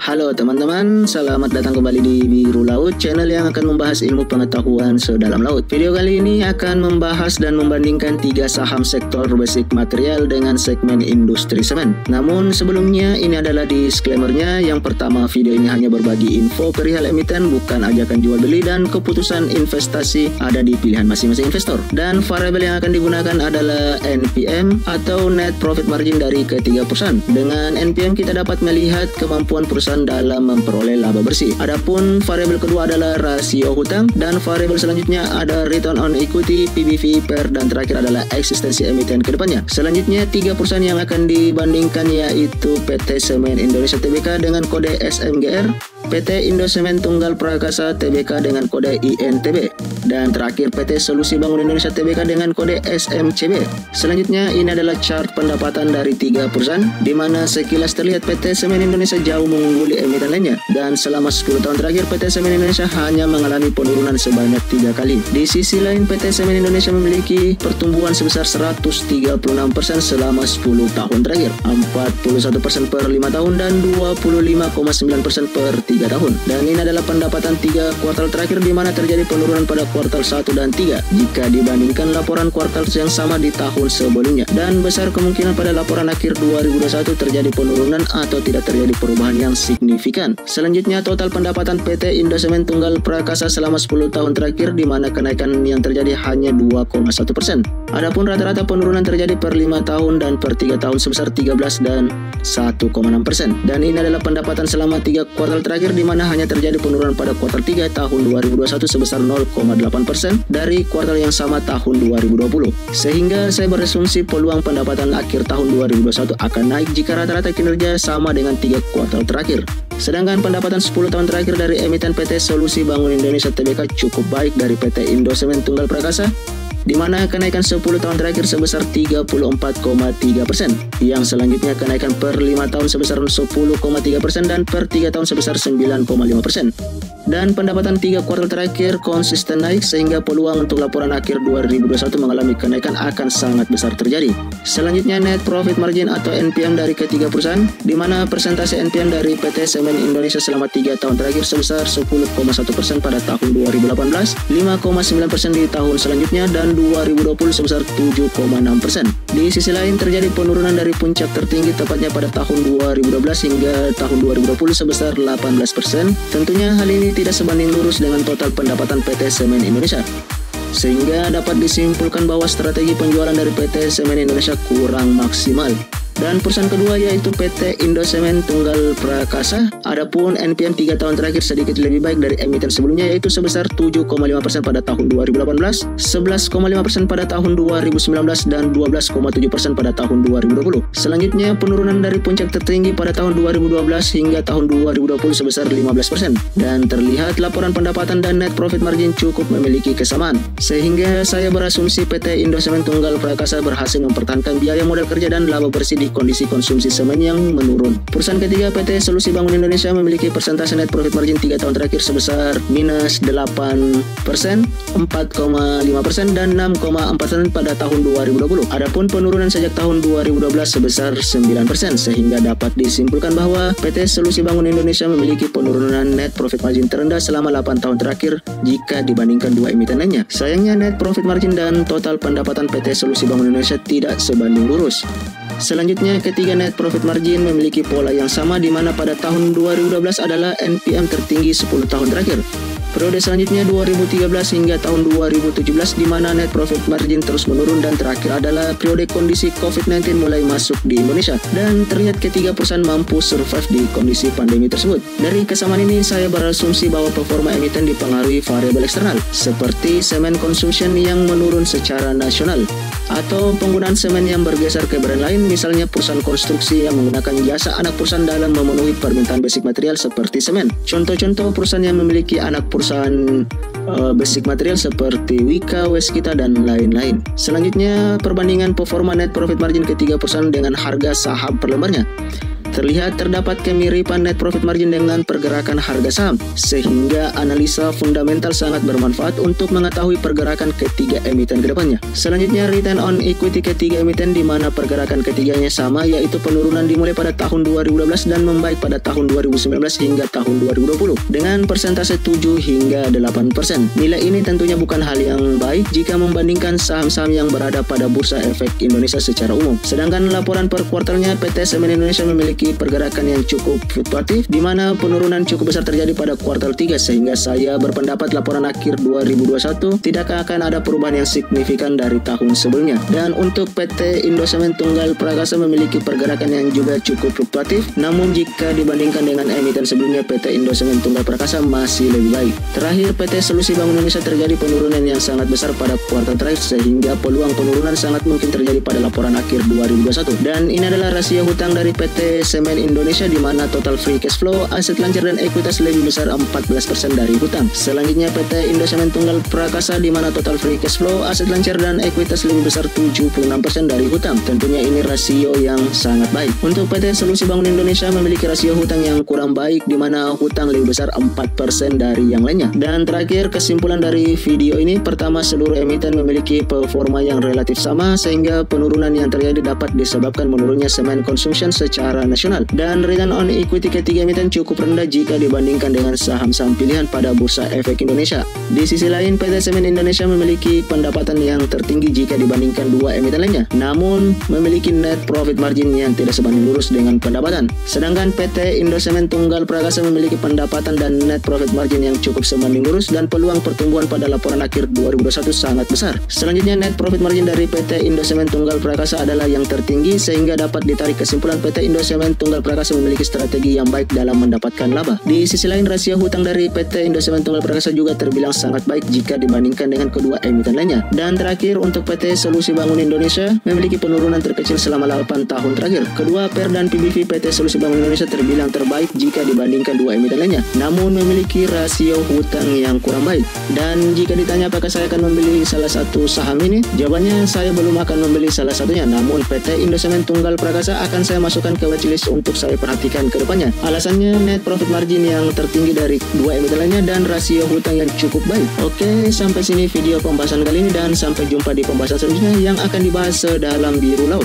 Halo teman-teman, selamat datang kembali di Biru Laut, channel yang akan membahas ilmu pengetahuan sedalam laut. Video kali ini akan membahas dan membandingkan 3 saham sektor basic material dengan segmen industri semen. Namun sebelumnya ini adalah disclaimer-nya. Yang pertama, video ini hanya berbagi info perihal emiten, bukan ajakan jual beli, dan keputusan investasi ada di pilihan masing-masing investor. Dan variabel yang akan digunakan adalah NPM atau Net Profit Margin dari ketiga perusahaan. Dengan NPM kita dapat melihat kemampuan perusahaan dalam memperoleh laba bersih. Adapun variabel kedua adalah rasio hutang, dan variabel selanjutnya ada return on equity, PBV, PER, dan terakhir adalah eksistensi emiten ke depannya. Selanjutnya 3 perusahaan yang akan dibandingkan yaitu PT Semen Indonesia Tbk dengan kode SMGR, PT Indosemen Tunggal Prakasa Tbk dengan kode INTB, dan terakhir PT Solusi Bangun Indonesia Tbk dengan kode SMCB. Selanjutnya ini adalah chart pendapatan dari 3 perusahaan, di mana sekilas terlihat PT Semen Indonesia jauh mengungguli emiten lainnya, dan selama 10 tahun terakhir PT Semen Indonesia hanya mengalami penurunan sebanyak 3 kali. Di sisi lain PT Semen Indonesia memiliki pertumbuhan sebesar 136% selama 10 tahun terakhir, 41% per 5 tahun, dan 25,9% per 3 tahun. Dan ini adalah pendapatan 3 kuartal terakhir, di mana terjadi penurunan pada kuartal 1 dan 3 jika dibandingkan laporan kuartal yang sama di tahun sebelumnya, dan besar kemungkinan pada laporan akhir 2021 terjadi penurunan atau tidak terjadi perubahan yang signifikan. Selanjutnya total pendapatan PT Indosemen Tunggal Prakasa selama 10 tahun terakhir, di mana kenaikan yang terjadi hanya 2,1%. Adapun rata-rata penurunan terjadi per 5 tahun dan per 3 tahun sebesar 13 dan 1,6%. Dan ini adalah pendapatan selama 3 kuartal terakhir, di mana hanya terjadi penurunan pada kuartal 3 tahun 2021 sebesar 0,8% dari kuartal yang sama tahun 2020. Sehingga saya berasumsi peluang pendapatan akhir tahun 2021 akan naik jika rata-rata kinerja sama dengan 3 kuartal terakhir. Sedangkan pendapatan 10 tahun terakhir dari emiten PT Solusi Bangun Indonesia Tbk cukup baik dari PT Indosemen Tunggal Prakasa, di mana kenaikan 10 tahun terakhir sebesar 34,3%. Yang selanjutnya kenaikan per 5 tahun sebesar 10,3% dan per 3 tahun sebesar 9,5%. Dan pendapatan 3 kuartal terakhir konsisten naik, sehingga peluang untuk laporan akhir 2021 mengalami kenaikan akan sangat besar terjadi. Selanjutnya Net Profit Margin atau NPM dari ketiga perusahaan, di mana persentase NPM dari PT Semen Indonesia selama 3 tahun terakhir sebesar 10,1% pada tahun 2018, 5,9% di tahun selanjutnya, dan 2020 sebesar 7,6%. Di sisi lain terjadi penurunan dari puncak tertinggi tepatnya pada tahun 2012 hingga tahun 2020 sebesar 18%. Tentunya hal ini tidak sebanding lurus dengan total pendapatan PT Semen Indonesia, sehingga dapat disimpulkan bahwa strategi penjualan dari PT Semen Indonesia kurang maksimal. Dan perusahaan kedua yaitu PT Indosemen Tunggal Prakasa. Adapun NPM 3 tahun terakhir sedikit lebih baik dari emiten sebelumnya, yaitu sebesar 7,5% pada tahun 2018, 11,5% pada tahun 2019, dan 12,7% pada tahun 2020. Selanjutnya penurunan dari puncak tertinggi pada tahun 2012 hingga tahun 2020 sebesar 15%. Dan terlihat laporan pendapatan dan net profit margin cukup memiliki kesamaan, sehingga saya berasumsi PT Indosemen Tunggal Prakasa berhasil mempertahankan biaya modal kerja dan laba bersih di kondisi konsumsi semen yang menurun. Perusahaan ketiga PT Solusi Bangun Indonesia memiliki persentase net profit margin 3 tahun terakhir sebesar minus 8%, 4,5%, dan 6,4% pada tahun 2020. Adapun penurunan sejak tahun 2012 sebesar 9%, sehingga dapat disimpulkan bahwa PT Solusi Bangun Indonesia memiliki penurunan net profit margin terendah selama 8 tahun terakhir jika dibandingkan 2 emiten lainnya. Sayangnya net profit margin dan total pendapatan PT Solusi Bangun Indonesia tidak sebanding lurus. Selanjutnya ketiga net profit margin memiliki pola yang sama, di mana pada tahun 2012 adalah NPM tertinggi 10 tahun terakhir. Periode selanjutnya 2013 hingga tahun 2017, di mana net profit margin terus menurun, dan terakhir adalah periode kondisi COVID-19 mulai masuk di Indonesia, dan terlihat ketiga perusahaan mampu survive di kondisi pandemi tersebut. Dari kesamaan ini saya berasumsi bahwa performa emiten dipengaruhi variabel eksternal seperti semen consumption yang menurun secara nasional, atau penggunaan semen yang bergeser ke brand lain, misalnya perusahaan konstruksi yang menggunakan jasa anak perusahaan dalam memenuhi permintaan basic material seperti semen. Contoh-contoh perusahaan yang memiliki anak perusahaan basic material seperti Wika, Weskita, dan lain-lain. Selanjutnya perbandingan performa net profit margin ketiga perusahaan dengan harga saham per lembarnya. terlihat terdapat kemiripan net profit margin dengan pergerakan harga saham, sehingga analisa fundamental sangat bermanfaat untuk mengetahui pergerakan ketiga emiten ke depannya. Selanjutnya, return on equity ketiga emiten di mana pergerakan ketiganya sama, yaitu penurunan dimulai pada tahun 2012 dan membaik pada tahun 2019 hingga tahun 2020 dengan persentase 7 hingga 8%. Nilai ini tentunya bukan hal yang baik jika membandingkan saham-saham yang berada pada Bursa Efek Indonesia secara umum. Sedangkan laporan per kuartalnya PT Semen Indonesia memiliki pergerakan yang cukup fluktuatif di mana penurunan cukup besar terjadi pada kuartal 3, sehingga saya berpendapat laporan akhir 2021 tidak akan ada perubahan yang signifikan dari tahun sebelumnya. Dan untuk PT Indosemen Tunggal Prakasa memiliki pergerakan yang juga cukup fluktuatif, namun jika dibandingkan dengan emiten sebelumnya PT Indosemen Tunggal Prakasa masih lebih baik. Terakhir, PT Solusi Bank Indonesia terjadi penurunan yang sangat besar pada kuartal terakhir, sehingga peluang penurunan sangat mungkin terjadi pada laporan akhir 2021. Dan ini adalah rasio hutang dari PT Semen Indonesia di mana total free cash flow, aset lancar dan ekuitas lebih besar 14% dari hutang. Selanjutnya PT Indosemen Tunggal Prakasa di mana total free cash flow, aset lancar dan ekuitas lebih besar 76% dari hutang. Tentunya ini rasio yang sangat baik. Untuk PT Solusi Bank Indonesia memiliki rasio hutang yang kurang baik di mana hutang lebih besar 4% dari yang lainnya. Dan terakhir, kesimpulan dari video ini, pertama, seluruh emiten memiliki performa yang relatif sama sehingga penurunan yang terjadi dapat disebabkan menurunnya semen consumption secara nasional. Dan return on equity ketiga emiten cukup rendah jika dibandingkan dengan saham-saham pilihan pada Bursa Efek Indonesia. Di sisi lain, PT Semen Indonesia memiliki pendapatan yang tertinggi jika dibandingkan dua emiten lainnya, namun memiliki net profit margin yang tidak sebanding lurus dengan pendapatan. Sedangkan PT Indosemen Tunggal Prakasa memiliki pendapatan dan net profit margin yang cukup sebanding lurus dan peluang pertumbuhan pada laporan akhir 2021 sangat besar. Selanjutnya, net profit margin dari PT Indosemen Tunggal Prakasa adalah yang tertinggi sehingga dapat ditarik kesimpulan PT Indosemen Tunggal Prakasa memiliki strategi yang baik dalam mendapatkan laba. Di sisi lain, rasio hutang dari PT Indosemen Tunggal Prakasa juga terbilang sangat baik jika dibandingkan dengan kedua emiten lainnya. Dan terakhir, untuk PT Solusi Bangun Indonesia memiliki penurunan terkecil selama 8 tahun terakhir. Kedua PER dan PBV PT Solusi Bangun Indonesia terbilang terbaik jika dibandingkan dua emiten lainnya, namun memiliki rasio hutang yang kurang baik. Dan jika ditanya apakah saya akan membeli salah satu saham ini, jawabannya saya belum akan membeli salah satunya, namun PT Indosemen Tunggal Prakasa akan saya masukkan ke watchlist untuk saya perhatikan ke depannya. Alasannya net profit margin yang tertinggi dari dua emiten lainnya dan rasio hutang yang cukup baik. Oke, sampai sini video pembahasan kali ini dan sampai jumpa di pembahasan selanjutnya yang akan dibahas sedalam biru laut.